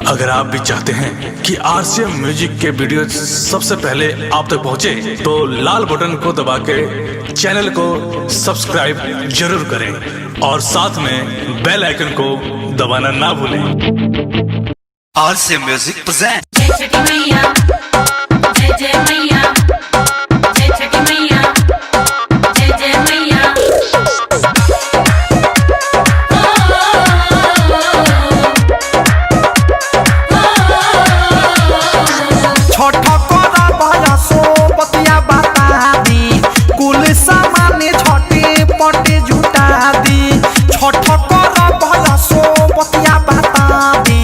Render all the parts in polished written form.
अगर आप भी चाहते हैं कि आरसीएम म्यूजिक के वीडियो सबसे पहले आप तक पहुंचे, तो लाल बटन को दबा के चैनल को सब्सक्राइब जरूर करें और साथ में बेल आइकन को दबाना ना भूलें। RCM music present. जय छठी मैया, जय जय मैया, जय छठी मैया, जय जय मैया। छोटा कोरा बया सो बतिया बता दी, कुल सामान्य छोटे पटे जुटा दी। छोटा कोरा बया सो बतिया बता दी,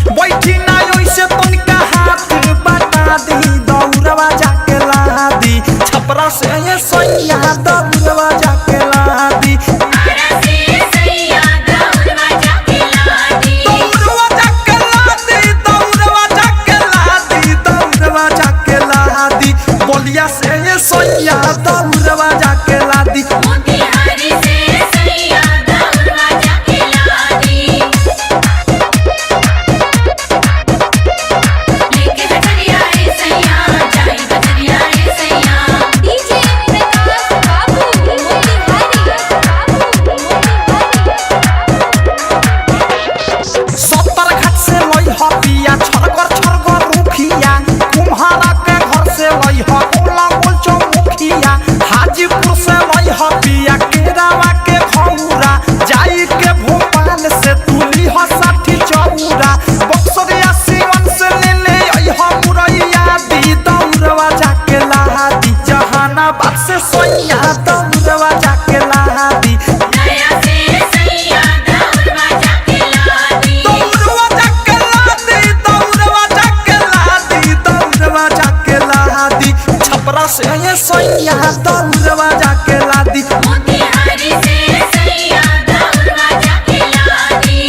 बैठी ना ओइसे तनिका हाथ बता दी। दौड़वा जाके ला दी, छपरा से ये सैया दौड़वा जाके ला दी। आरा से सैया दौड़वा जाके ला दी। दौड़वा जाके ला दी, दौड़वा जाके ला दी, दौड़वा जाके ला दी। बोलिया से ये सैया दौड़वा जाके ला दी। मोतिहारी से सैया दौड़वा जाके ला दी। लेके हटरिया रे सैया, जाई बजरिया रे सैया। डीजे प्रकाश बाबू सत्तर घाट से लई ह पिया, छरगर छरगर रुखिया। कुम्हारा के घर से लई ह गोला गोल चौमुखिया। हाजीपुर से लई ह पिया, केरावा के घौरा। जाई के भोपाल से तुली ह साठी चौरा। बक्सरिया सीवन से ले ले आई ह मुरैया दी। दौड़वा जाके ला दी, जहानाबाद से सैया दौड़वा जाके ला दी। नया से सैया दौड़वा जाके ला दी। दौड़वा जाके ला दी, दौड़वा जाके ला दी, दौड़वा जाके ला दी। छपरा से ये सैया दौड़वा जाके ला दी। मोतिहारी से सैया दौड़वा जाके ला दी।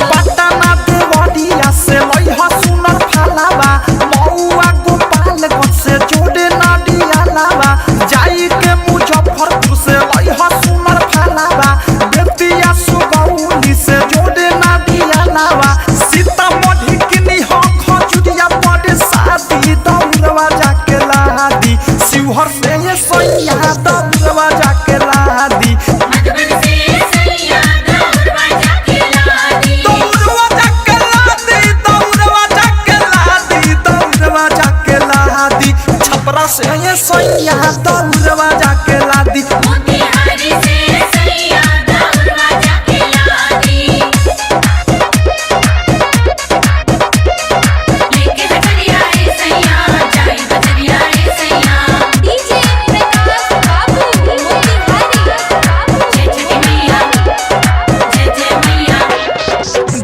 पटना देवरिया से लई ह सुनर फालावा। मौआ गोपालगंज से जोड़े नाडिया लावा। जाई के मुजफ्फरपुर से लई ह सुनर फालावा। बेतिया सुगौली से जोड़े नाडिया लावा। सीतामढ़ी किनी ह खजुरिया पड़े शादी। दौड़वा जाके ला दी, शिवहर से ये सैया दौड़वा जाके ला दी। मधुबन से सैया दौड़वा जाके ला दी। दौड़वा जाके ला दी, दौड़वा जाके ला दी, दौड़वा जाके ला दी। छपरा से ये सैया दौड़वा जाके ला दी। मोतिहारी से सैया दौड़वा जाके ला दी। लेके हटरिया रे सैया, जाई बजरिया रे सैया। डीजे प्रकाश बाबू जय छठी मैया, जय जय मैया।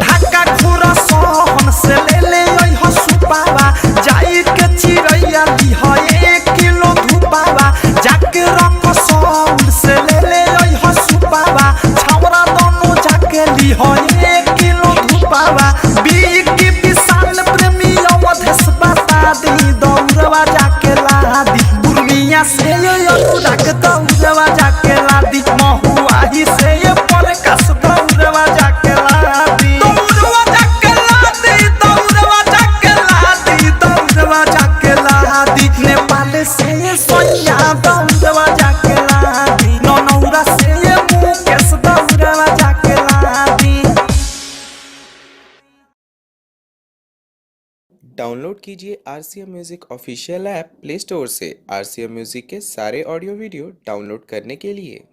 ढाका खुरा सोहन से ले ले आई ह सुपावा। जाई के चिरैया ली ह 1 किलो धुपावा। जाके रख सोहन से ले ले आई ह सुपावा। छावरा दोनों जाके ली ह 1 किलो धुपावा। बिकी विशाल प्रेमी अवधेश बता दी। दौड़वा जाके ला दी, बुर्निया से ये अनुराग दौड़वा जाके ला दी। महुआही से ये प्रकाश दौड़वा जाके ला दी। दौड़वा जाके ला दी, दौड़वा जाके ला दी, दौड़वा जाके ला दी। नेपाल से ये सैया दौड़वा जाके ला दी। नौनौरा से ये मुकेश दौड़वा जाके ला दी। डाउनलोड कीजिए RCM music official app play store से। आरसीएम म्यूजिक के सारे ऑडियो वीडियो डाउनलोड करने के लिए